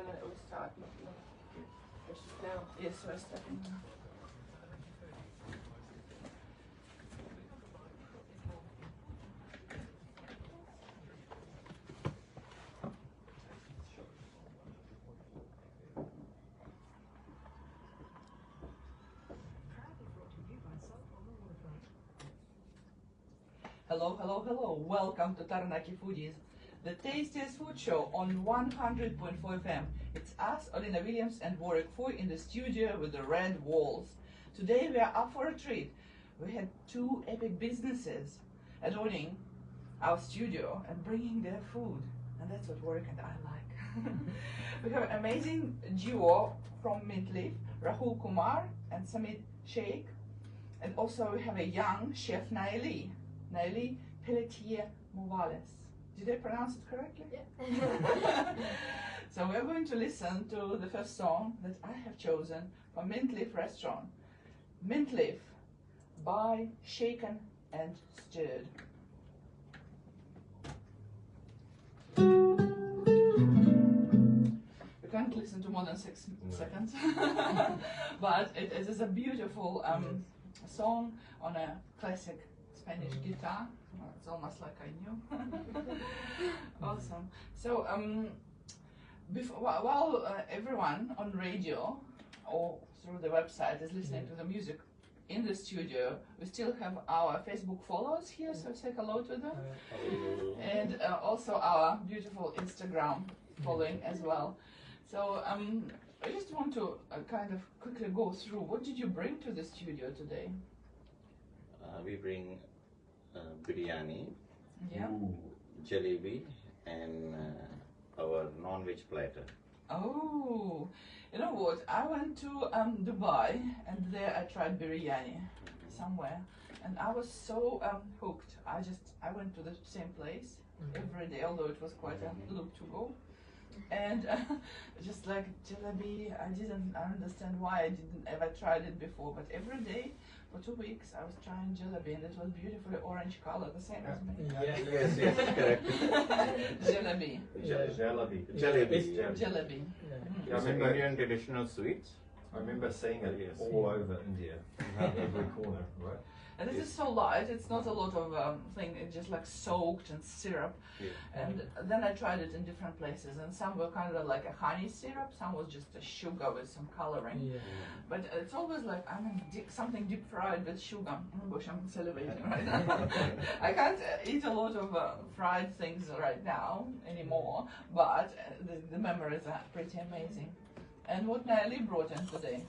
we start. Yes, we're starting now. Hello, hello, hello. Welcome to Taranaki Foodies, the tastiest food show on 100.4 FM. It's us, Olina Williams and Warwick Foy in the studio with the red walls. Today we are up for a treat. We had two epic businesses adorning our studio and bringing their food. And that's what Warwick and I like. We have an amazing duo from MintLeaf, Rahul Kumar and Shaikh. And also we have a young chef, Nayeli Pelletier Morales. Did I pronounce it correctly? Yeah. So we're going to listen to the first song that I have chosen from MintLeaf Restaurant. MintLeaf by Shaken and Stirred. You can't listen to more than 6 seconds, but it is a beautiful song on a classic Spanish guitar. Well, it's almost like I knew. Awesome. So while everyone on radio or through the website is listening to the music in the studio, we still have our Facebook followers here, so say hello to them. And also our beautiful Instagram following as well. So I just want to kind of quickly go through, what did you bring to the studio today? We bring biryani, Yeah. jalebi, and our non-veg platter. Oh, you know what? I went to Dubai and there I tried biryani somewhere, and I was so hooked. I went to the same place every day, although it was quite a loop to go. And just like jalebi, I didn't understand why I didn't ever tried it before, but every day for 2 weeks I was trying jalebi, and it was beautifully orange color, the same as me. Yes, correct. Jalebi. Jalebi. Jalebi. Yeah, Indian traditional sweets. I remember seeing it all over India, in every corner, right? And this is so light, it's not a lot of thing, it's just like soaked in syrup. Yeah. And then I tried it in different places, and some were kind of like a honey syrup, some was just a sugar with some coloring. Yeah. But it's always like, I mean, something deep fried with sugar. Oh gosh, I'm salivating right now. I can't eat a lot of fried things right now anymore, but the memories are pretty amazing. And what Nayeli brought in today?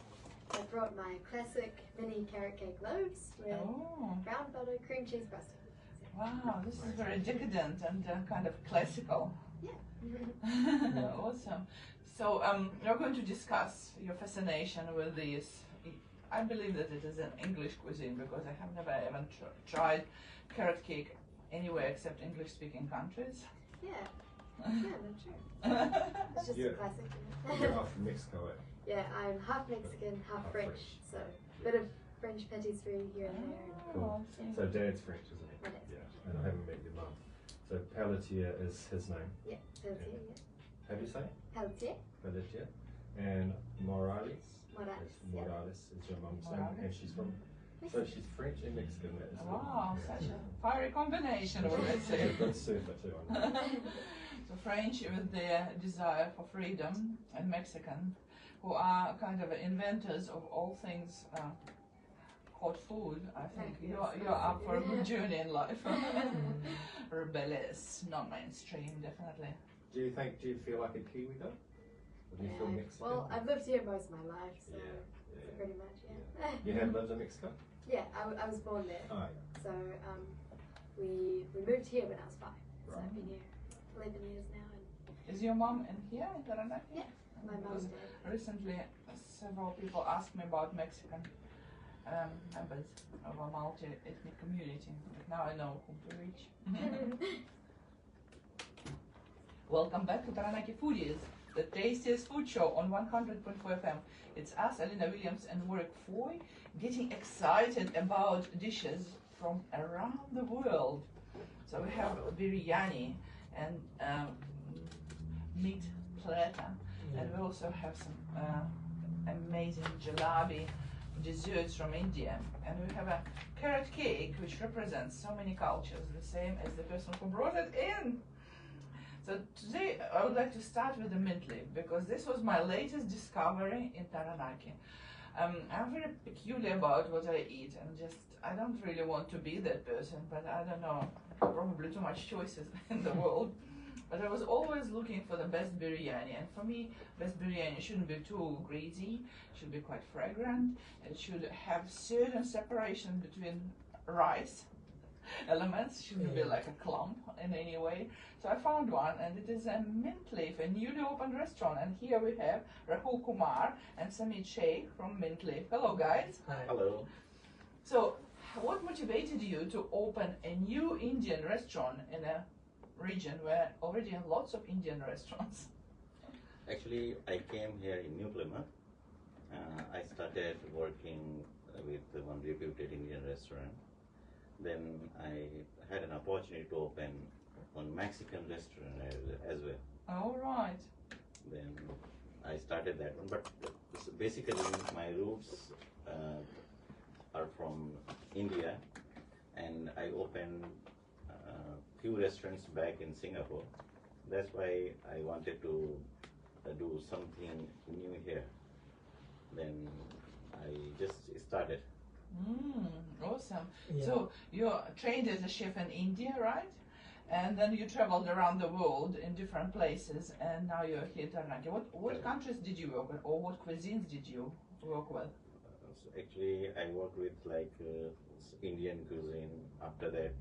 I brought my classic mini carrot cake loaves with brown butter, cream cheese frosting. Wow, this is very decadent and kind of classical. Yeah. Awesome. So we're going to discuss your fascination with these. I believe that it is an English cuisine because I have never even tried carrot cake anywhere except English-speaking countries. Yeah, that's true. It's just a classic. You're half from Mexico, eh? Yeah, I'm half Mexican, half French, so a bit of French patisserie here and there. Cool. So Dad's French, isn't he? My dad's Yeah, and I haven't met your mum. So Pelletier is his name. Yeah, Pelletier, yeah. How do you say? Pelletier. Pelletier. And Morales. Morales, Is your mum's name, and she's from. So she's French and Mexican. That is Wow, such a fiery combination, would I say. Good surfer too. I know. So French with their desire for freedom, and Mexican, who are kind of inventors of all things hot food. I think you're up for a good journey in life. Rebellious, not mainstream, definitely. Do you feel like a Kiwi though? Or do you feel Mexican? Well, I've lived here most of my life, so Yeah. pretty much, yeah. You have lived in Mexico? Yeah, I was born there. Oh, yeah. So we moved here when I was 5. So Right. I've been here 11 years now. And Is your mom in here in Taranaki? Yeah, my mom's Because dead. recently several people asked me about Mexican members of a multi-ethnic community. But now I know whom to reach. Welcome back to Taranaki Foodies, the tastiest food show on 100.4 FM. It's us, Alina Williams and Warwick Foy, getting excited about dishes from around the world. So we have biryani and meat platter. And we also have some amazing jalebi desserts from India. And we have a carrot cake which represents so many cultures, the same as the person who brought it in. So today I would like to start with the mint leaf because this was my latest discovery in Taranaki. I'm very peculiar about what I eat and I don't really want to be that person, but I don't know, probably too much choices in the world. But I was always looking for the best biryani, and for me, best biryani shouldn't be too greasy, should be quite fragrant, it should have certain separation between rice elements, shouldn't be like a clump in any way. So I found one, and it is a MintLeaf, a newly opened restaurant, and here we have Rahul Kumar and Shaikh from MintLeaf. Hello guys. Hi. Hello. So what motivated you to open a new Indian restaurant in a region where already lots of Indian restaurants? Actually, I came here in New Plymouth. I started working with one reputed Indian restaurant. Then I had an opportunity to open one Mexican restaurant as well. All right. Then I started that one. But basically, my roots are from India, and I opened few restaurants back in Singapore. That's why I wanted to do something new here. Then I just started. Awesome. Yeah. So you're trained as a chef in India, right? And then you traveled around the world in different places, and now you're here in Taranaki. What countries did you work with, or what cuisines did you work with? So actually, I worked with like Indian cuisine. After that,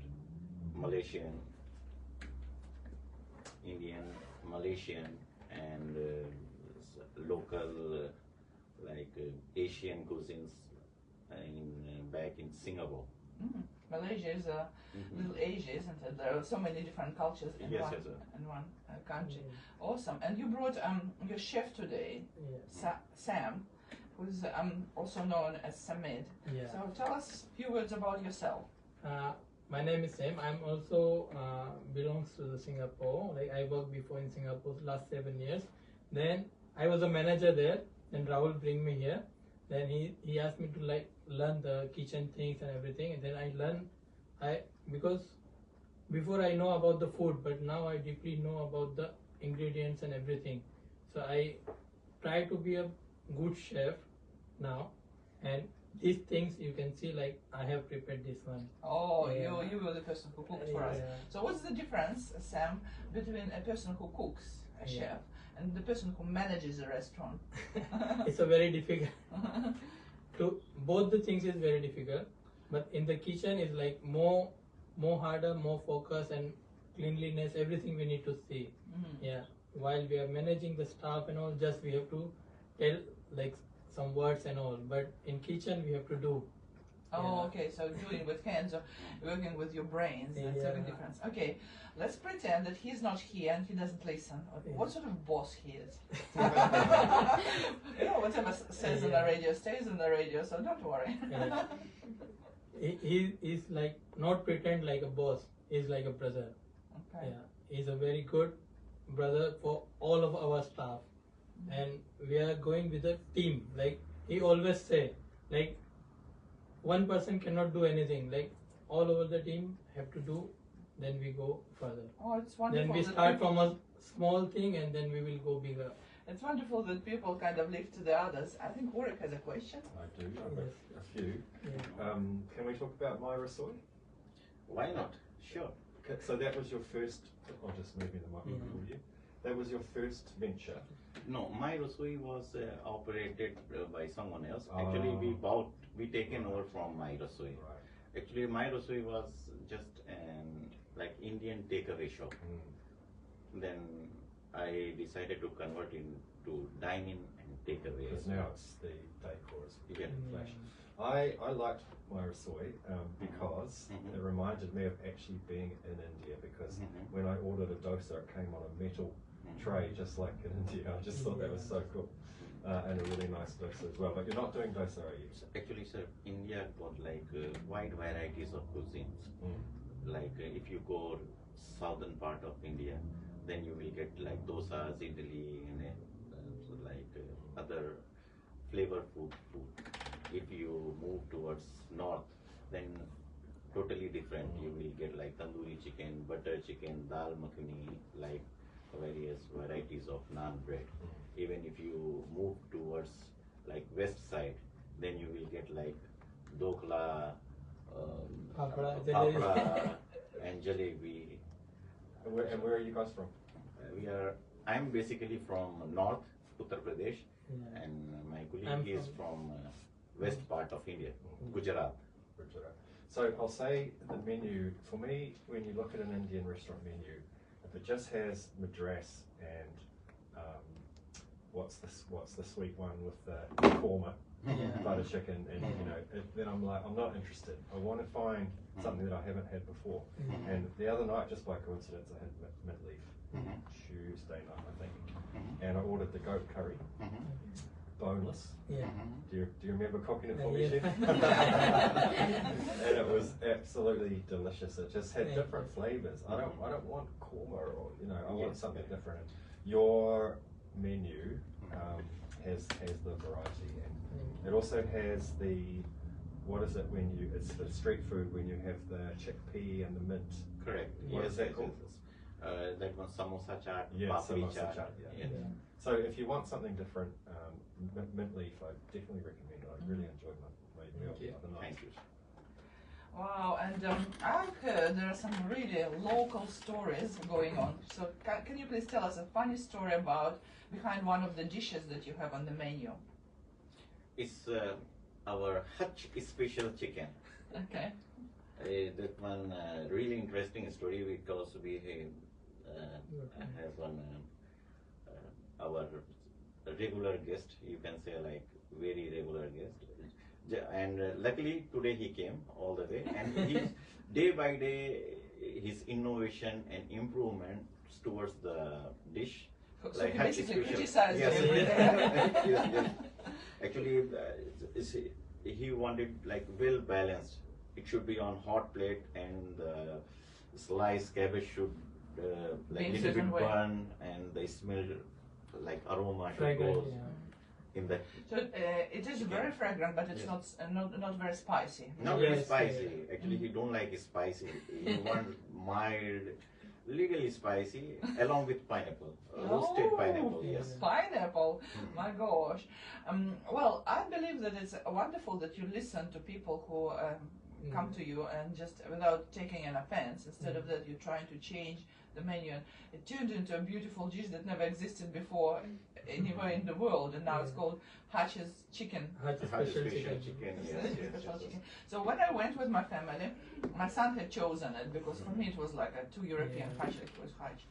Indian, Malaysian, and local Asian cuisines back in Singapore. Malaysia is a little Asia, isn't it? There are so many different cultures in Yes, one, yes, sir. in one country. Awesome. And you brought your chef today, Sam, who's also known as Samid. Yeah. So tell us a few words about yourself. My name is Sam. I'm also belongs to the Singapore. Like I worked before in Singapore last 7 years. Then I was a manager there. Then Rahul bring me here. Then he asked me to like learn the kitchen things and everything. And then I learned because before I know about the food, but now I deeply know about the ingredients and everything. So I try to be a good chef now. And these things you can see, like I have prepared this one. Oh, Yeah. you were the person who cooked for us. Yeah. So what's the difference, Sam, between a person who cooks, a Yeah. chef, and the person who manages a restaurant? It's a very difficult. Both the things is very difficult, but in the kitchen is like more harder, more focus and cleanliness. Everything we need to see. Yeah. While we are managing the staff and all, just we have to tell like some words and all, but in kitchen we have to do. Oh, Yeah. okay, so doing with hands or working with your brains, that's a big Yeah. difference. Okay, let's pretend that he's not here and he doesn't listen. What sort of boss he is? Whatever says on the radio stays on the radio, so don't worry. Yeah. He is like not pretend like a boss. He's like a brother. Okay. Yeah, he's a very good brother for all of our staff, and we are going with a team. Like he always say, like one person cannot do anything. Like all over the team have to do. Then we go further. Oh, it's wonderful. Then we that start people- from a small thing, and then we will go bigger. It's wonderful that people kind of live to the others. I think Warwick has a question. I do. I've got a few. Yeah. Can we talk about Myra Soy? Why not? Sure. Okay, so that was your first. I'll just move the microphone for you. That was your first venture. No, my Rasoi was operated by someone else. Actually, we taken over from my Rasoi. Right. Actually, my Rasoi was just an like Indian takeaway shop. Then I decided to convert into dine-in and takeaway. Because now it's the decor is Yeah. flash. I liked Myra Soy because it reminded me of actually being in India, because when I ordered a dosa, it came on a metal tray just like in India. I just thought that was so cool. And a really nice dosa as well. But you're not doing dosa, are you? Actually, sir, India got like wide varieties of cuisines. Like if you go southern part of India, then you will get like dosas, idli, and other flavorful food. If you move towards north, then totally different. You will get like tandoori chicken, butter chicken, dal makhani, like various varieties of naan bread. Even if you move towards like west side, then you will get like dokla, papra, and jalebi. And where are you guys from? I'm basically from north, Uttar Pradesh, and my colleague is from west part of India, Gujarat. So I'll say the menu, for me, when you look at an Indian restaurant menu, if it just has madras and what's the sweet one with the korma, butter chicken, and then I'm like, I'm not interested. I want to find something that I haven't had before. And the other night, just by coincidence, I had MintLeaf Tuesday night, I think, and I ordered the goat curry, boneless. Yeah. Do you remember cooking it for me, Chef? And it was absolutely delicious. It just had different flavors. I don't want korma or I want something different. Your menu has the variety, and it also has the it's the street food when you have the chickpea and the mint. Correct. What is that called? That one samosa chaat, Papri samosa chaat. Yeah. So if you want something different, MintLeaf, I definitely recommend it. I really enjoyed my meal the other night. Thank you. Wow, and I've heard there are some really local stories going on. So can you please tell us a funny story behind one of the dishes that you have on the menu? It's our Hutch special chicken. Okay. That one really interesting story because we have one our regular guest, you can say like very regular guest, and luckily today he came all the way, and he day by day his innovation and improvements towards the dish. So like you basically special. criticize Yes. every day. Yes. Actually, he wanted like well balanced. It should be on hot plate, and the sliced cabbage should like little bit burn, and the smell like aroma should go in that. So it is very fragrant, but it's not very spicy. Not very spicy. Actually, he don't like it spicy. He want mild, legally spicy, along with pineapple, roasted pineapple. Yes. Pineapple, my gosh. Well, I believe that it's wonderful that you listen to people who come to you and just without taking an offense. Instead of that, you're trying to change the menu. It turned into a beautiful dish that never existed before anywhere in the world, and now it's called Hutch's chicken. Hutch's special chicken. Special chicken. So when I went with my family, my son had chosen it because for me it was like a too European Hutch. It was Hutch,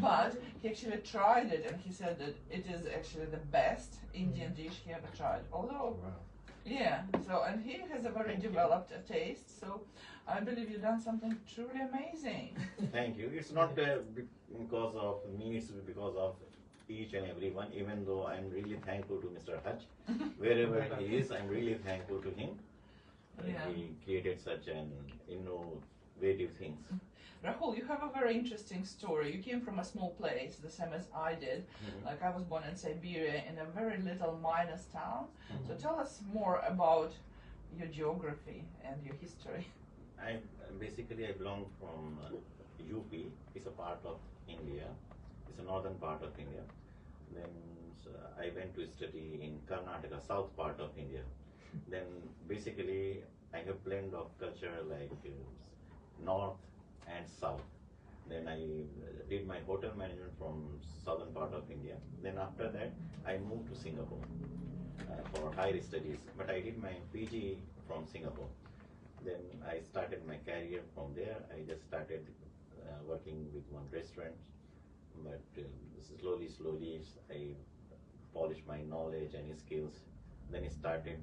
but he actually tried it and he said that it is actually the best Indian dish he ever tried. Although. Yeah, so and he has a very developed taste, so I believe you've done something truly amazing. Thank you. It's not because of me, it's because of each and everyone, even though I'm really thankful to Mr. Hutch. Wherever he is, I'm really thankful to him. He created such an innovative things. Rahul, you have a very interesting story. You came from a small place, the same as I did. Like I was born in Siberia in a very little miners town. So tell us more about your geography and your history. I belong from UP. It's a part of India. It's a northern part of India. Then I went to study in Karnataka, south part of India. Then basically I have blend of culture like north and south. Then I did my hotel management from southern part of India. Then after that, I moved to Singapore for higher studies. But I did my PG from Singapore. Then I started my career from there. I just started working with one restaurant. But slowly, I polished my knowledge and skills. Then I started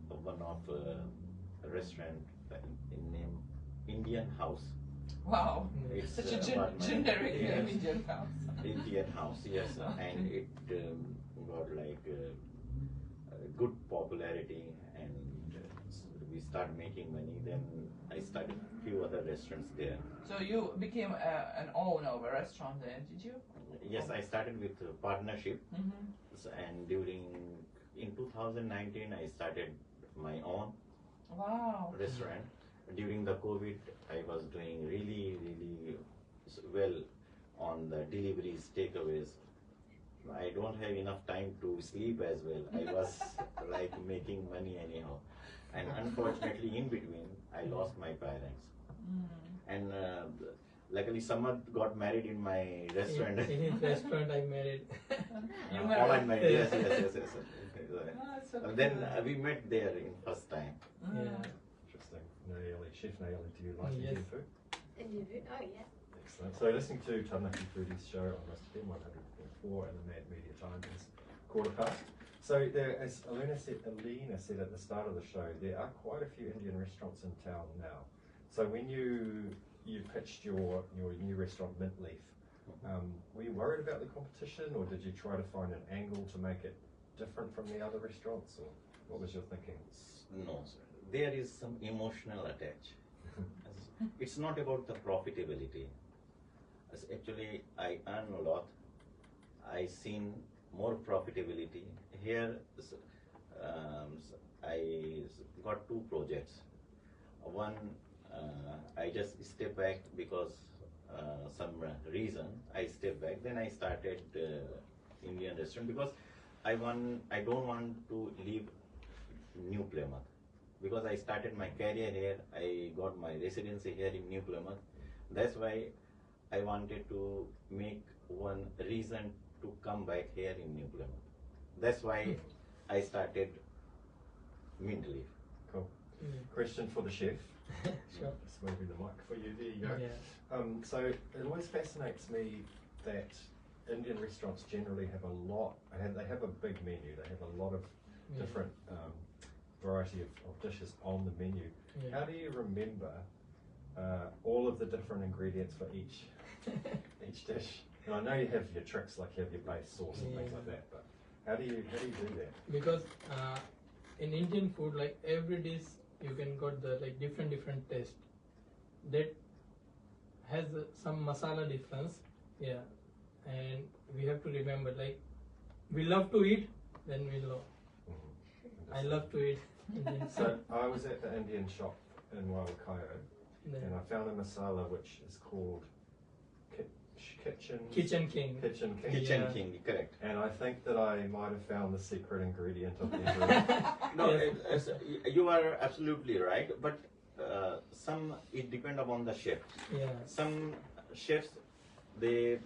one of a restaurant in name Indian House. Wow, It's such a generic name, Indian House. Indian House, yes, and it got like good popularity, and we started making money. Then I started a few other restaurants there. So you became an owner of a restaurant then, did you? Yes, I started with a partnership, and in 2019 I started my own restaurant. During the COVID, I was doing really well on the deliveries, takeaways. I don't have enough time to sleep as well. I was like making money anyhow, and unfortunately in between I lost my parents, and luckily someone got married in my restaurant. In his restaurant, I married. You Oh, I married. Yes. So Then we met there in first time. Yeah. Interesting. Nayeli, Chef Nayeli, do you like Indian food? Indian food? Oh, yeah. Excellent. So listening to Taranaki Foodies show on Must FM 100.4 and the Mad Media Time is 1:15. So there, as Alina said at the start of the show, there are quite a few Indian restaurants in town now. So when you pitched your new restaurant MintLeaf, were you worried about the competition, or did you try to find an angle to make it different from the other restaurants, or what was your thinking? No, sir. There is some emotional attach. It's not about the profitability. Actually, I earn a lot. I seen more profitability here. I got two projects. One, I just stepped back because some reason I stepped back. Then I started Indian restaurant because I don't want to leave New Plymouth, because I started my career here. I got my residency here in New Plymouth. That's why I wanted to make one reason to come back here in New Plymouth. That's why I started MintLeaf. Cool. Question for the chef. Sure. Just moving the mic for you. There you go. Yeah. So it always fascinates me that Indian restaurants generally have they have a big menu. They have a lot of different variety of dishes on the menu. Yeah. How do you remember all of the different ingredients for each dish? And I know you have your tricks, like you have your base sauce and things like that, but how do you do that? Because in Indian food, like every dish, you can got the like different taste. That has some masala difference. Yeah, and we have to remember, like we love to eat, then we love. I love to eat Indian So food. I was at the Indian shop in Waiwakaio, and I found a masala which is called Kitchen King. Kitchen King. Kitchen Yeah. King, correct. And I think that I might have found the secret ingredient of every. No, Yes. you are absolutely right, but it depends upon the chef. Yeah. Some chefs, they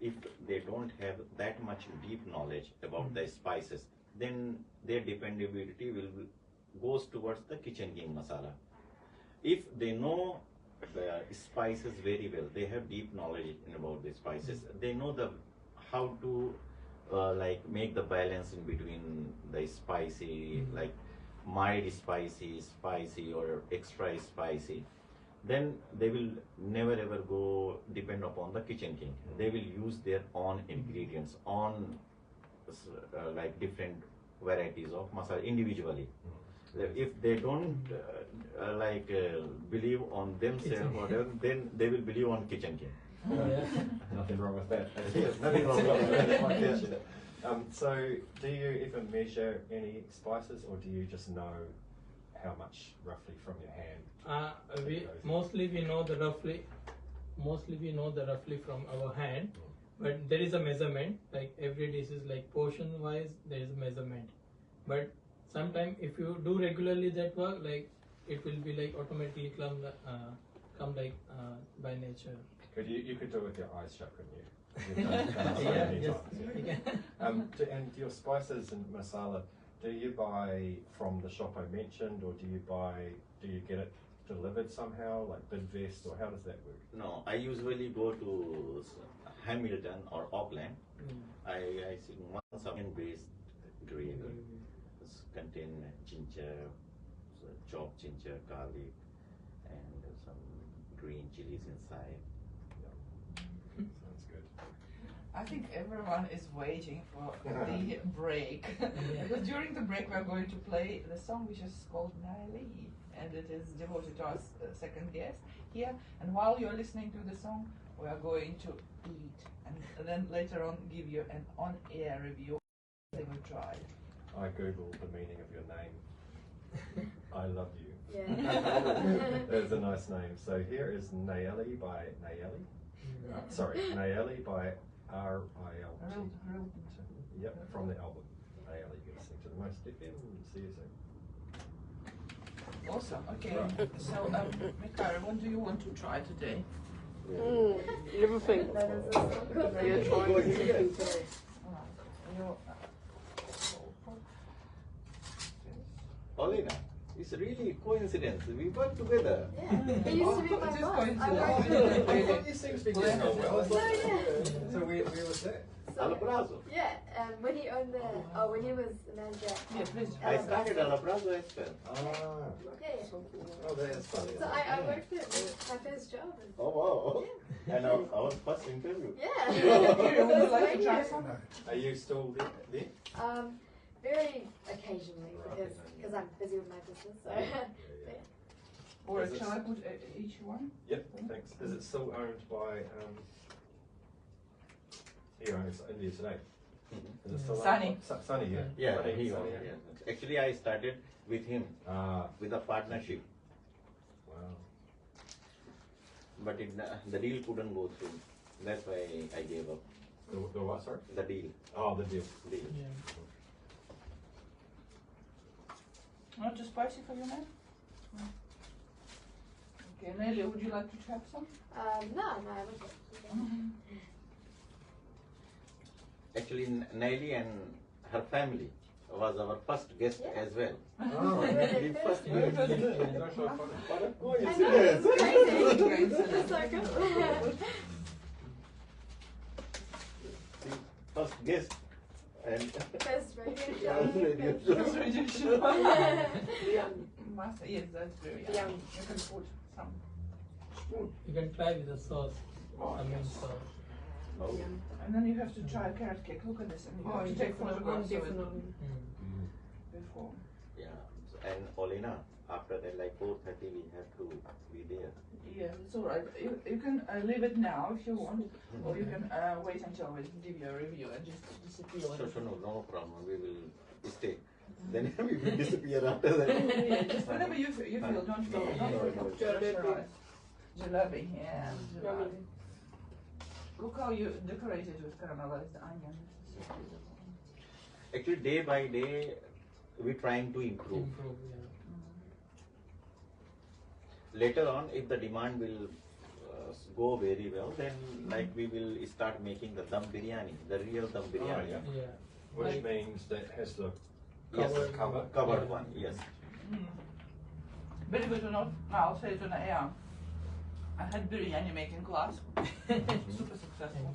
if they don't have that much deep knowledge about the spices, then their dependability goes towards the Kitchen King masala. If they know the spices very well, they have deep knowledge about the spices, they know how to like make the balance in between the spicy, like mild spicy or extra spicy, then they will never ever go depend upon the Kitchen King. They will use their own ingredients, like different varieties of masala individually. If they don't believe on themselves, whatever, then they will believe on Kitchen King. Nothing wrong with that. Yes, nothing wrong with that. That's my question. So, do you ever measure any spices, or do you just know how much roughly from your hand? Mostly we know the roughly from our hand, but there is a measurement. Like every dish is like portion wise, there is a measurement. But sometimes if you do regularly that work, like it will be like automatically come by nature. You could do it with your eyes shut, couldn't you? You've done it so many times, yeah. And your spices and masala, do you buy from the shop I mentioned, or do you get it delivered somehow, like Bidvest, or how does that work? No, I usually go to Hamilton or Auckland. I see once a based gravy. It's contain ginger, chopped ginger, garlic, and some green chilies inside. Sounds good. I think everyone is waiting for the break. Because during the break we're going to play the song which is called Nayeli, and it is devoted to our second guest here. And while you're listening to the song, we are going to eat, and then later on give you an on-air review. We tried. I googled the meaning of your name. I love you. Yeah. That's a nice name. So here is Nayeli by Nayeli. Sorry, Nayeli by R.I.L.T. Yep, from the album. Nayeli, you're listening to the Most FM. See you soon. Awesome. Okay. So, Mikhail, what do you want to try today? Everything. That is so good. You're trying everything today. Olena, it's really a coincidence. We work together. Yeah. He used to be my It is boss. coincidence. I worked These things be getting on well. So yeah. So where was that? Alabrazo. Yeah, when he owned when he was the manager. Yeah, please. I started Alabrazo as well. Ah, Yeah. oh, that's funny. So I worked there. My first job. Oh wow. And our first interview. Yeah. Would you like to try some? Are you still there? Very occasionally because I'm busy with my business. So. Or Is it- shall I put each one? Yep, thanks. Is it still owned by, he owns India Today? Is it still Sunny. owned by- Sunny, yeah. Yeah, Sunny, he Sunny, was. Yeah. Actually, I started with him Ah, with a partnership, wow. but the deal couldn't go through. That's why I gave up. The what, sorry? The deal. Oh, the deal. Deal. Not too spicy for you, man? Okay, Nelly, would you like to try some? No, I wouldn't. Actually, Nayeli and her family was our first guest Yeah. as well. Oh, We first Very met. good. That's so funny. What a I know, coincidence. it's crazy. Coincidence. It's so good. First guest and First radio Yeah, show. radio That's show. really sure. Yum. Master, yes, that's very Yum. yummy. You can put some. You can try with the sauce. Onion sauce. Oh. Yum. And then you have to try carrot cake. Look at this. And you Oh, have to take definitely. photographs of it Definitely. before. Yeah. And Olena, after that, like 4:30, we have to be there. Yeah, it's alright. You can leave it now if you want, or you can wait until we give you a review and just disappear. So no problem. We will stay. Then we will disappear after that. Yeah, just whenever you feel, don't feel pressurized. Jalebi, yeah, jalebi. Look how you decorate it with caramelized onion. This is so beautiful. Actually, day by day, we're trying to improve. Improve, yeah. Later on, if the demand will go very well, then like we will start making the dum biryani, the real dum biryani. yeah. Yeah. Which means that has the Yes, cover. covered one. Yes. Believe it or not, I'll say it on the air. I had biryani making class. Super successful.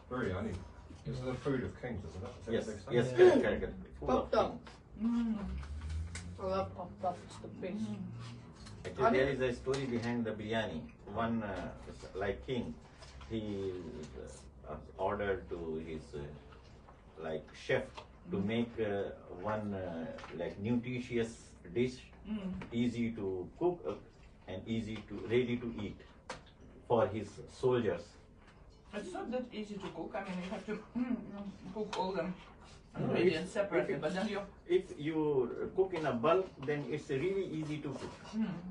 Biryani. It's the food of kings, isn't it? Is that Yes. what they say? Yes. Yeah. Correct. Correct. Full of Popped up. things. I love popped up. It's the best. Actually, there is a story behind the biryani. One like king, he ordered to his like chef to make one like nutritious dish, easy to cook and ready to eat for his soldiers. It's not that easy to cook. I mean, you have to cook all the ingredients separately, but then you If you cook in a bulk, then it's really easy to cook.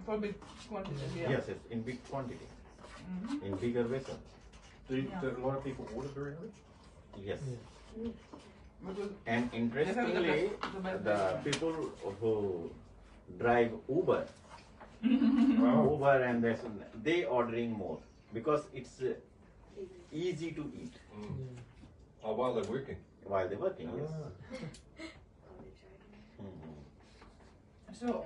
for big quantities. Yeah. Yes, yes, in big quantity, in bigger vessels. Do a lot of people order biryani? Yes. Because And interestingly, the best the restaurant. people who drive Uber, Wow. Uber and this, they ordering more because it's easy to eat Oh, while they're working. while they're working. Yes. Ah. Mhm. So,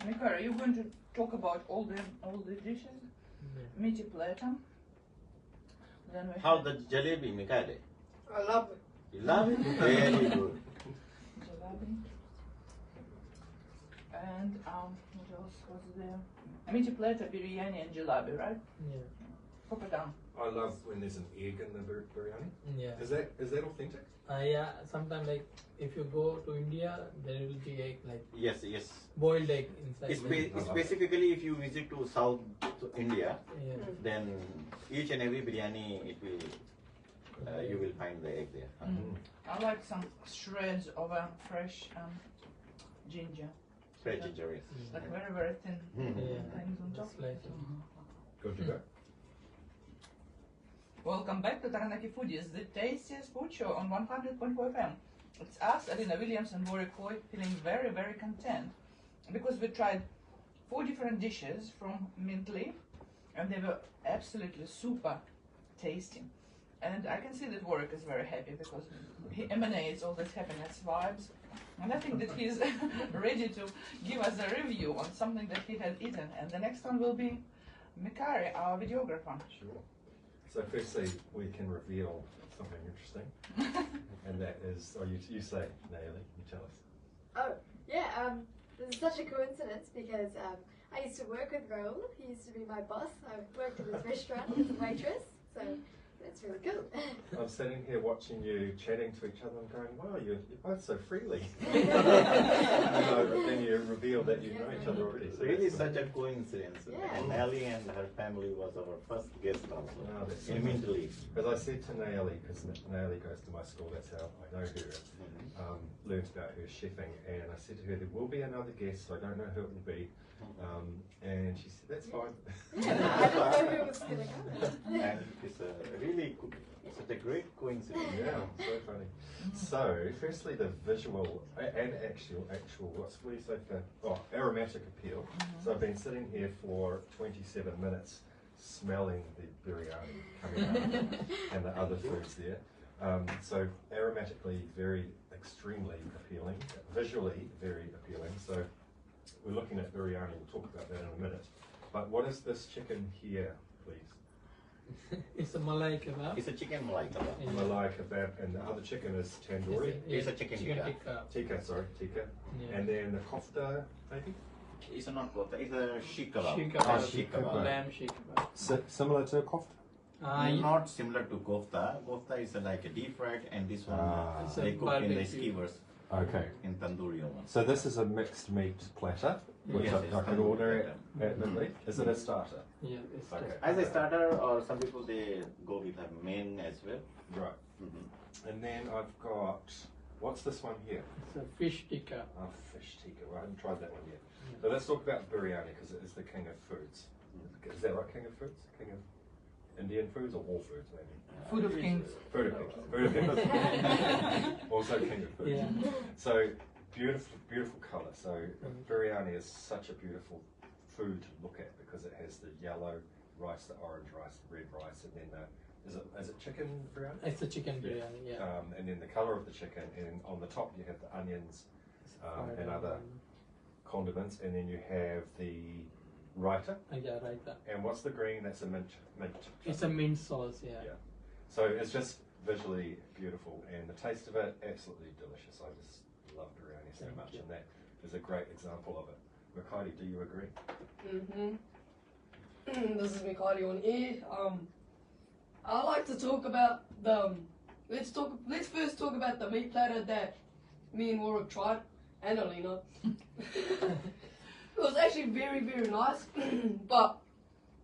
Mikhail, you're going to talk about all the dishes. Meaty platter. Then we How have the jalebi, Mikhail? I love it. You love it? Very good. jalebi. And what else was there? Meaty platter, biryani, and jalebi, right? Yeah. pop it down. I love when there's an egg in the biryani. Yeah. Is that authentic? Yeah. Sometimes like if you go to India, there will be egg like Yes. boiled egg inside. It's basically if you visit to South India, Yeah. then each and every biryani it will you will find the egg there. I like some shreds of fresh ginger. Fresh ginger, yes. It's like very, very thin things on top. Just like Good to go. Welcome back to Taranaki Foodies, the tastiest food show on 100.4 FM. It's us, Alina Williams and Warwick Foy, feeling very, very content because we tried 4 different dishes from MintLeaf and they were absolutely super tasty. And I can see that Warwick is very happy because he emanates all this happiness vibes. And I think that he's ready to give us a review on something that he had eaten. And the next one will be Mikari, our videographer. Sure. So firstly, we can reveal something interesting, and that is, you say, Nayeli, you tell us. Oh, yeah, this is such a coincidence because I used to work with Rahul. He used to be my boss. I worked at his restaurant as a waitress, so that's really cool. I'm sitting here watching you chatting to each other and going, wow, you're both so freely. Then you reveal that you know each other already. So Really that's such a coincidence. Yeah. And Nayeli and her family was our first guest also Oh, that's in so MintLeaf. As I said to Nayeli, because Nayeli goes to my school, that's how I know her, learned about her chefing, and I said to her, there will be another guest, I don't know who it will be, and she said, that's fine. Yeah, I didn't know who was going to come. And it's a really such a great coincidence. Yeah, so funny. So, firstly, the visual and actual, what do you say for, aromatic appeal. So I've been sitting here for 27 minutes smelling the biryani coming out and the other foods there. So aromatically extremely appealing, visually very appealing. So we're looking at biryani, we'll talk about that in a minute. But what is this chicken here, please? it's a Malai kebab. It's a chicken malai kebab. Yeah. Malai kebab, and the other chicken is tandoori. It's a chicken tikka. Tikka. Yeah. And then the kofta, maybe? It's not kofta, it's a sheikh kebab. Sheikh kebab. Sheikh kebab. Lamb sheikh kebab. Similar to a kofta? Not similar to kofta. Kofta is like a deep fried, and this one It's they a cook in the barbecue. skewers Okay. in tandoori oven. So this is a mixed meat platter, which Yes, I can tandoori order platter. at MintLeaf. Is it a starter? Yeah, it's Okay. As a starter, or some people they go with a main as well. Right. And then I've got, what's this one here? It's a fish tikka. Oh, fish tikka. Well, I haven't tried that one yet. So let's talk about biryani because it is the king of foods. Is that right, king of foods? King of Indian foods or all foods, maybe? Food of kings. Food of kings. Food of kings. Also king of foods. Yeah. So beautiful colour. So biryani is such a beautiful food to look at because it has the yellow rice, the orange rice, the red rice, and then is it chicken biryani? It's a chicken biryani, yeah. And then the colour of the chicken, and on the top you have the onions and other condiments, and then you have the raita. Yeah, raita. And what's the green? That's a mint. It's a mint sauce, yeah. Yeah. So it's just visually beautiful, and the taste of it absolutely delicious. I just love biryani so Thank much, you. and that is a great example of it. Mikhaili, do you agree? This is Mikhaili on air. I like to talk about the. Let's first talk about the meat platter that me and Warwick tried, and Alina. It was actually very, very nice, but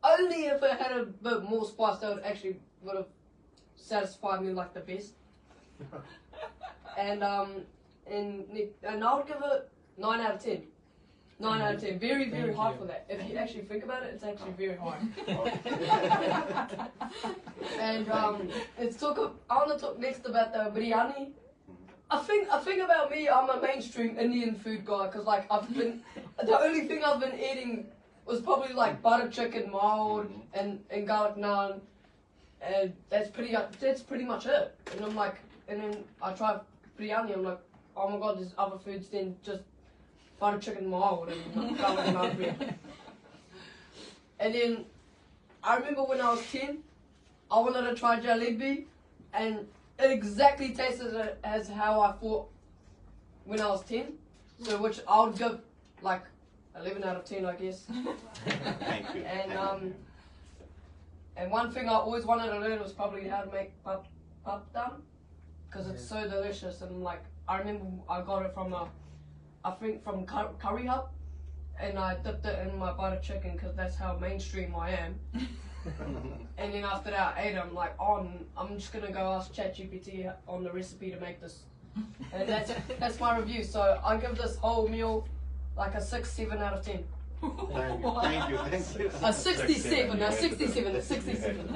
only if it had a bit more spice, that would have satisfied me like the best. And I would give it 9 out of 10. 9 out of 10. Very, very Thank high you. for that. If you actually think about it, it's actually very high. And I want to talk next about the biryani. I think about me, I'm a mainstream Indian food guy because like the only thing I've been eating was probably like butter chicken, mild, and garlic naan, and that's pretty much it. And I'm like, and then I try biryani, I'm like, oh my god, there's other foods than just butter chicken mild and garlic naan bread. And then I remember when I was 10, I wanted to try jalebi, and it exactly tasted as how I thought when I was 10. So which I would give like 11 out of 10, I guess. Thank you. And one thing I always wanted to learn was probably how to make papdam, because it's so delicious. And like, I remember I got it from I think from Curry Hub, and I dipped it in my butter chicken because that's how mainstream I am. And then after that I ate it, I'm like, oh, I'm just gonna go ask ChatGPT on the recipe to make this. And that's my review. So I give this whole meal like a 6, 7 out of 10. Thank you. A 67, a 67, a 67.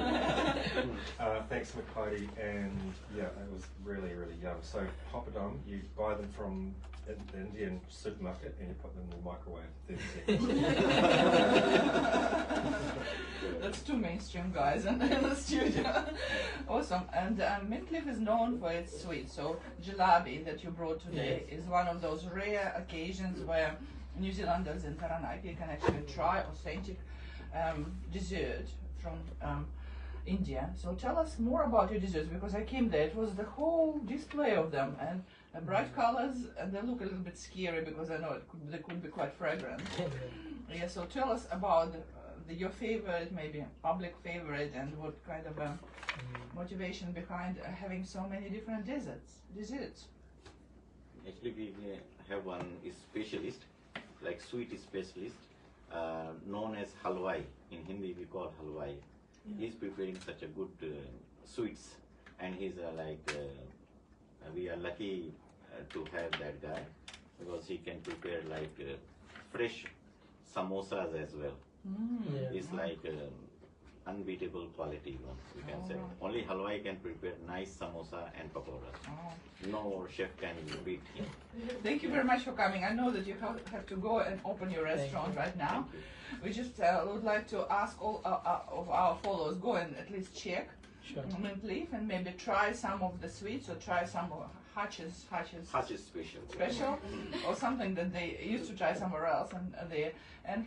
Thanks, Makati, and yeah, it was really, really yum. So papadum, you buy them from the Indian supermarket and you put them in the microwave for 30 seconds. That's too mainstream, guys, in the studio. Awesome. And MintLeaf is known for its sweets. So jalebi that you brought today is one of those rare occasions where New Zealanders in Taranaki can actually try authentic dessert from India. So tell us more about your desserts, because I came there, it was the whole display of them, and bright colors, and they look a little bit scary because I know they could be quite fragrant. Yeah, so tell us about your favorite, maybe public favorite, and what kind of motivation behind having so many different desserts. Actually, we have one specialist, like sweet specialist, known as halwai. In Hindi we call halwai. He's preparing such a good sweets, and he's we are lucky to have that guy, because he can prepare like fresh samosas as well. It's like unbeatable quality ones, you can say. Only halwai can prepare nice samosa and pakoras. No chef can beat him. Thank you very much for coming. I know that you have to go and open your restaurant right now. We just would like to ask all of our followers, go and at least check MintLeaf and maybe try some of the sweets, or try some of Hutch's special or something that they used to try somewhere else, and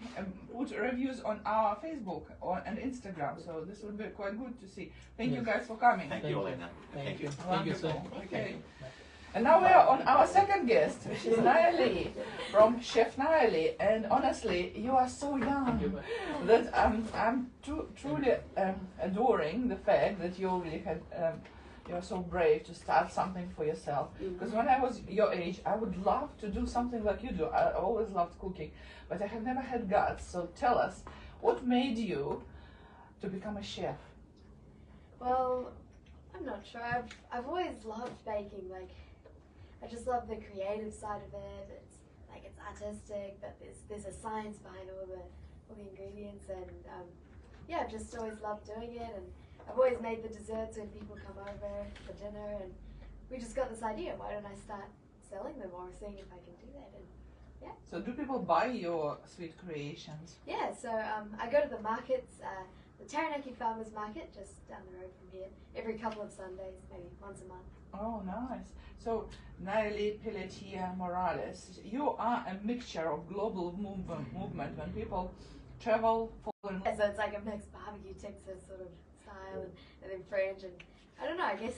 put reviews on our Facebook and Instagram. So this would be quite good to see. Thank you guys for coming. Thank you, Elena. Thank you. Thank you, sir. Okay. And now we are on our second guest, which is Nayeli from Chef Nayeli. And honestly, you are so young that I'm truly adoring the fact that you already had. You're so brave to start something for yourself. Because when I was your age, I would love to do something like you do. I always loved cooking, but I have never had guts. So tell us, what made you to become a chef? Well, I'm not sure. I've always loved baking. Like, I just love the creative side of it. It's artistic, but there's a science behind all the ingredients, and yeah, I've just always loved doing it. And I've always made the desserts when people come over for dinner, and we just got this idea. Why don't I start selling them or seeing if I can do that? And yeah. So do people buy your sweet creations? Yeah. So I go to the markets, the Taranaki Farmers Market, just down the road from here, every couple of Sundays, maybe once a month. Oh, nice. So Nayeli Pelletier Morales, you are a mixture of global movement when people travel for. So it's like a mixed barbecue Texas sort of style, and then French, and I don't know, I guess,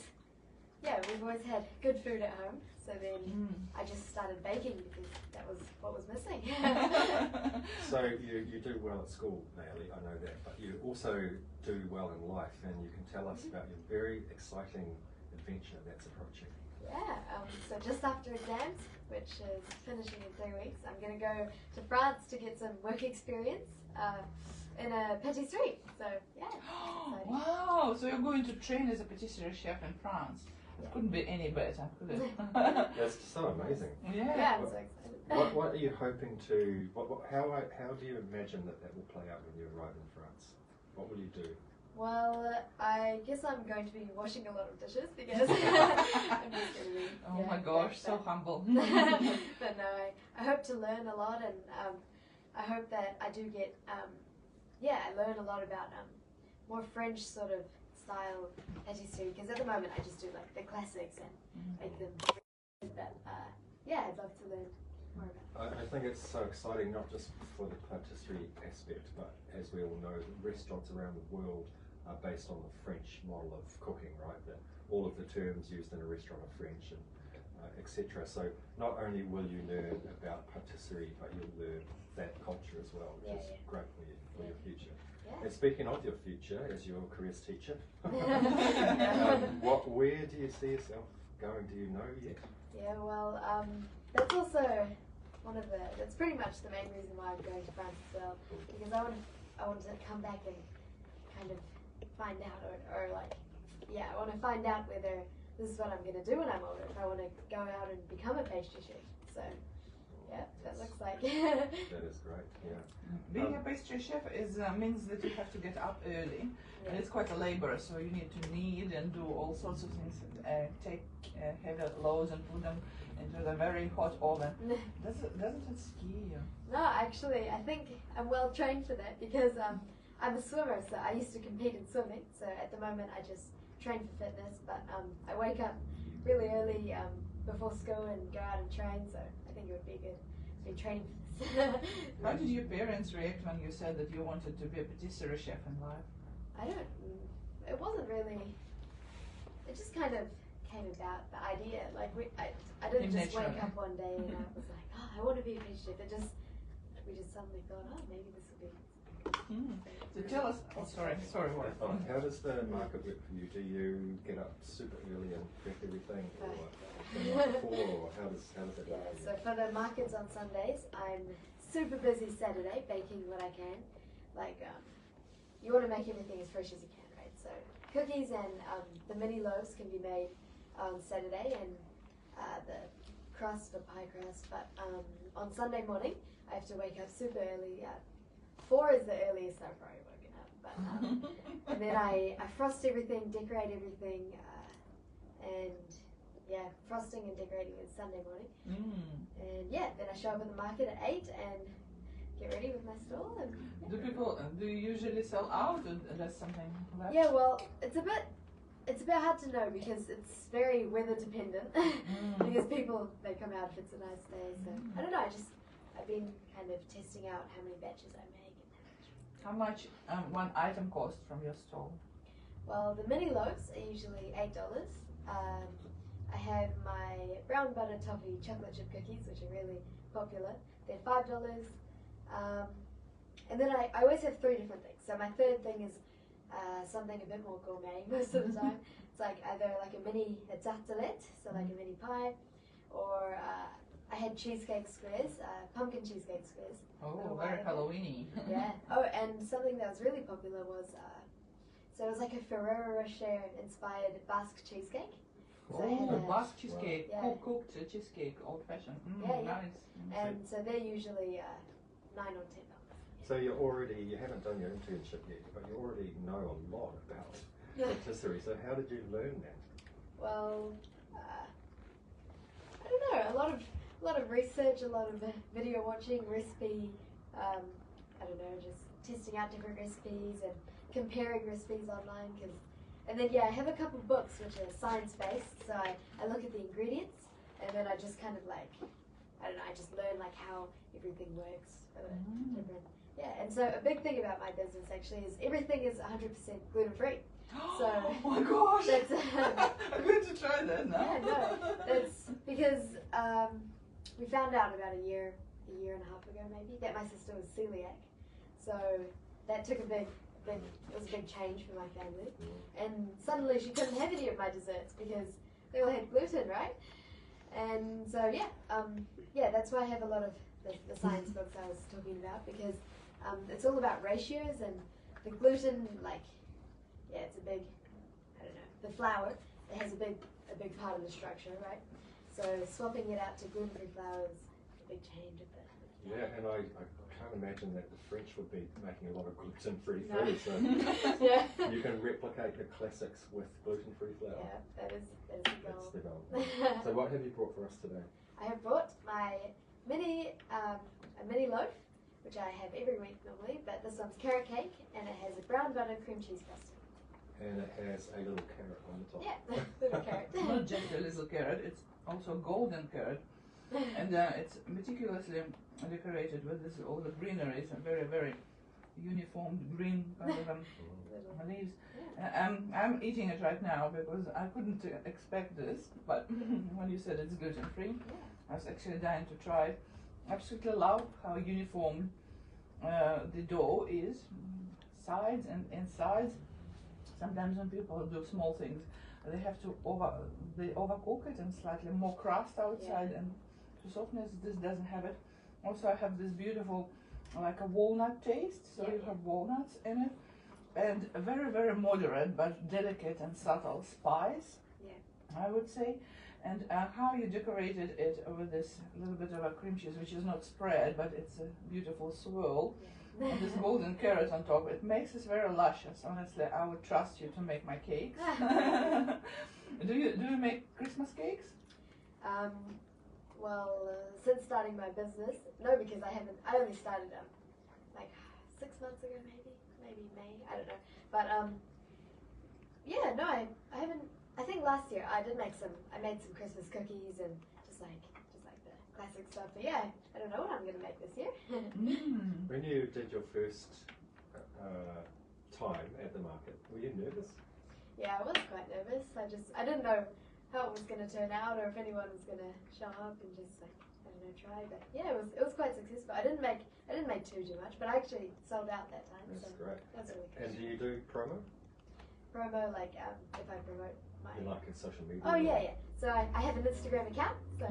yeah, we've always had good food at home, so then I just started baking because that was what was missing. So you do well at school, Nayeli, I know that, but you also do well in life, and you can tell us about your very exciting adventure that's approaching. Yeah, so just after exams, which is finishing in 3 weeks, I'm going to go to France to get some work experience in a patisserie. So yeah. Wow! So you're going to train as a patisserie chef in France. It couldn't be any better, could it? That's so amazing. Yeah, I'm so excited. What are you hoping to? How do you imagine that will play out when you arrive in France? What will you do? Well, I guess I'm going to be washing a lot of dishes because I'm just going to be. Oh my gosh, so humble. But no, I hope to learn a lot, and I hope that I do get, I learn a lot about more French sort of style patisserie, because at the moment I just do like the classics and make them. But yeah, I'd love to learn more about it. I think it's so exciting, not just for the patisserie aspect, but as we all know, restaurants around the world are based on the French model of cooking, right? That all of the terms used in a restaurant are French, and etc. So not only will you learn about patisserie, but you'll learn that culture as well, which is great for your future. Yeah. And speaking of your future as your careers teacher, where do you see yourself going? Do you know yet? Yeah, well, that's also that's pretty much the main reason why I'm going to France as well, because I want to come back and kind of find out, or like, yeah, I want to find out whether this is what I'm going to do when I'm older, if I want to go out and become a pastry chef. So, yeah, that looks like. That is great, yeah. Being a pastry chef means that you have to get up early, and it's quite a labor, so you need to knead and do all sorts of things, take heavy loaves and put them into the very hot oven. Doesn't it scare you? No, actually, I think I'm well trained for that because I'm a swimmer, so I used to compete in swimming. So at the moment, I just train for fitness, but I wake up really early before school and go out and train. So I think it would be good to be training for this. How did your parents react when you said that you wanted to be a patisserie chef in life? It wasn't really. It just kind of came about, the idea. Like I didn't just wake up one day and I was like, oh, I want to be a pastry chef. We just suddenly thought, oh, maybe this will be. So tell us. Oh, sorry, Warren. How does the market work for you? Do you get up super early and prep everything, or the night before, or how does that work? Yeah, so for the markets on Sundays, I'm super busy Saturday baking what I can. Like, you want to make everything as fresh as you can, right? So cookies and the mini loaves can be made on Saturday, and the crust, the pie crust. But on Sunday morning, I have to wake up super early. 4 is the earliest I've probably woken up. But, and then I frost everything, decorate everything, and yeah, frosting and decorating is Sunday morning. And yeah, then I show up at the market at 8 and get ready with my stall. And yeah. Do you usually sell out, or there's something left? Yeah, well, it's a bit hard to know because it's very weather dependent. Because people, they come out if it's a nice day. So I don't know. I've been kind of testing out how many batches I make. How much one item costs from your stall? Well, the mini loaves are usually $8. I have my brown butter toffee chocolate chip cookies, which are really popular. They're $5. And then I always have 3 different things. So my third thing is something a bit more gourmet most of the time. It's like either like a mini tartelette, so like a mini pie, or I had cheesecake squares, pumpkin cheesecake squares. Oh, very Halloweeny. Yeah. Oh, and something that was really popular was, so it was like a Ferrero Rocher inspired Basque cheesecake. So Basque cheesecake, yeah. cooked cheesecake, old fashioned. Yeah. Nice. And so they're usually $9 or $10. So you haven't done your internship yet, but you already know a lot about patisserie. So how did you learn that? Well, I don't know. A lot of research, a lot of video watching, recipe. I don't know, just testing out different recipes and comparing recipes online. And then I have a couple books which are science based. So I look at the ingredients and then I just kind of like, I don't know, I just learn like how everything works for the different. Yeah, and so a big thing about my business actually is everything is 100% gluten free. So oh my gosh! That's, I'm going to try that now. Yeah, no, that's because we found out about a year and a half ago maybe that my sister was celiac. So that took it was a big change for my family. And suddenly she couldn't have any of my desserts because they all had gluten, right? And so that's why I have a lot of the science books I was talking about, because it's all about ratios, and the gluten, it's a big, I don't know, the flour, it has a big part of the structure, right? So swapping it out to gluten-free flour is a big change of it. Yeah, and I can't imagine that the French would be making a lot of gluten-free No. food, so Yeah. you can replicate the classics with gluten-free flour. Yeah, that is the goal. That's the goal. So what have you brought for us today? I have brought my a mini loaf, which I have every week normally, but this one's carrot cake, and it has a brown butter cream cheese frosting. And it has a little carrot on the top. Yeah, little carrot. Not just a little carrot, it's also golden carrot. And it's meticulously decorated with all the greenery, so very, very uniform green kind of leaves. I'm eating it right now because I couldn't expect this, but when you said it's gluten-free, I was actually dying to try it. I absolutely love how uniform the dough is. sides and insides. Sometimes when people do small things, they have to overcook it and slightly more crust outside and to soften it. This doesn't have it. Also, I have this beautiful, like a walnut taste. So you have walnuts in it, and a very, very moderate but delicate and subtle spice. I would say. And how you decorated it with this little bit of a cream cheese, which is not spread, but it's a beautiful swirl. And this golden carrot on top, it makes it very luscious. Honestly, I would trust you to make my cakes. do you make Christmas cakes? Well, since starting my business, no, because I only started like 6 months ago, maybe May, I don't know. But yeah, no, I haven't. I think last year I made some Christmas cookies and just like the classic stuff. But yeah, I don't know what I'm gonna make this year. When you did your first time at the market, were you nervous? Yeah, I was quite nervous. I didn't know how it was gonna turn out or if anyone was gonna show up and just like, I don't know, try. But yeah, it was quite successful. I didn't make too much, but I actually sold out that time. That's so great. That's really good. And do you do promo? Promo, like if I promote my. You like in social media? Oh yeah. So I have an Instagram account, so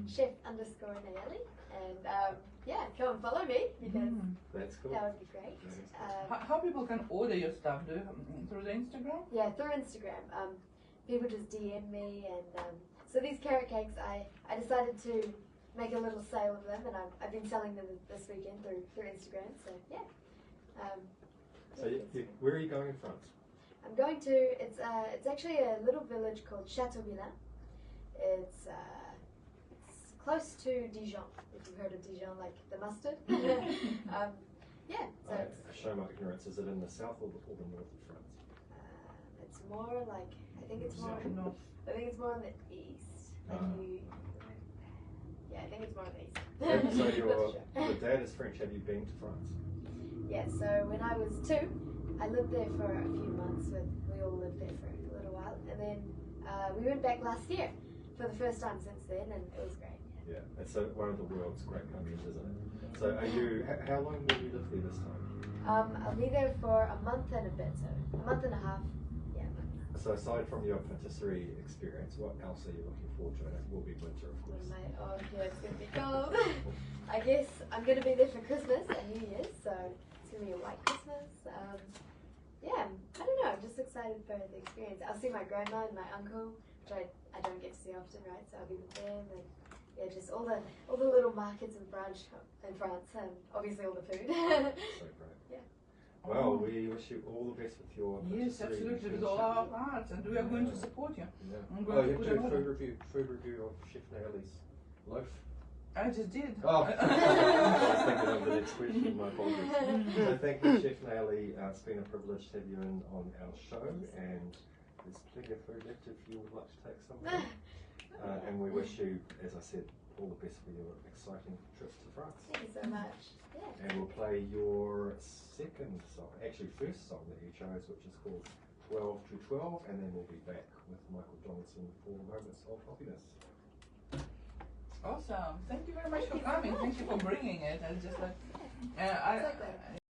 chef_Nayeli, and yeah, come and follow me because that's cool. that would be great. How people can order your stuff? Do you, through the Instagram? Yeah, through Instagram. People just DM me, and so these carrot cakes, I decided to make a little sale of them, and I've been selling them this weekend through Instagram. So yeah. So where are you going in France? I'm going to. It's actually a little village called Châteauvillain. It's close to Dijon. If you've heard of Dijon, like the mustard. Yeah. So I show my ignorance. Is it in the south or the north of France? it's more like I think it's more in the east. Yeah, I think it's more in the east. So your dad is French. Have you been to France? Yeah. So when I was 2. I lived there for a few months. We all lived there for a little while, and then we went back last year for the first time since then, and it was great. Yeah, it's one of the world's great countries, isn't it? So how long will you live there this time? I'll be there for a month and a bit, so a month and a half. Yeah. So aside from your patisserie experience, what else are you looking forward to? And it will be winter, of course. Oh yeah, it's gonna be cold. I guess I'm gonna be there for Christmas and New Year's, so it's gonna be a white Christmas. Yeah, I don't know. I'm just excited for the experience. I'll see my grandma and my uncle, which I don't get to see often, right? So I'll be with them, and yeah, just all the little markets in France, and obviously all the food. So great. Yeah. Well, we wish you all the best with your Yes, absolutely, with all our hearts, and we are going to support you. Yeah. I'm going to you put have to do food review of Chef Nayeli's loaf. I just did. Oh, I was thinking of the next question. My apologies. So thank you, Chef Nayeli. It's been a privilege to have you in on our show, and there's plenty of food left if you would like to take some. And we wish you, as I said, all the best for your exciting trip to France. Thank you so much. Yeah. And we'll play your second song, actually first song that you chose, which is called 12 to 12, and then we'll be back with Michael Johnson for Moments of Happiness. Awesome. Thank you very much for Thank you so coming. much. Thank you for bringing it. I just like, It's like that.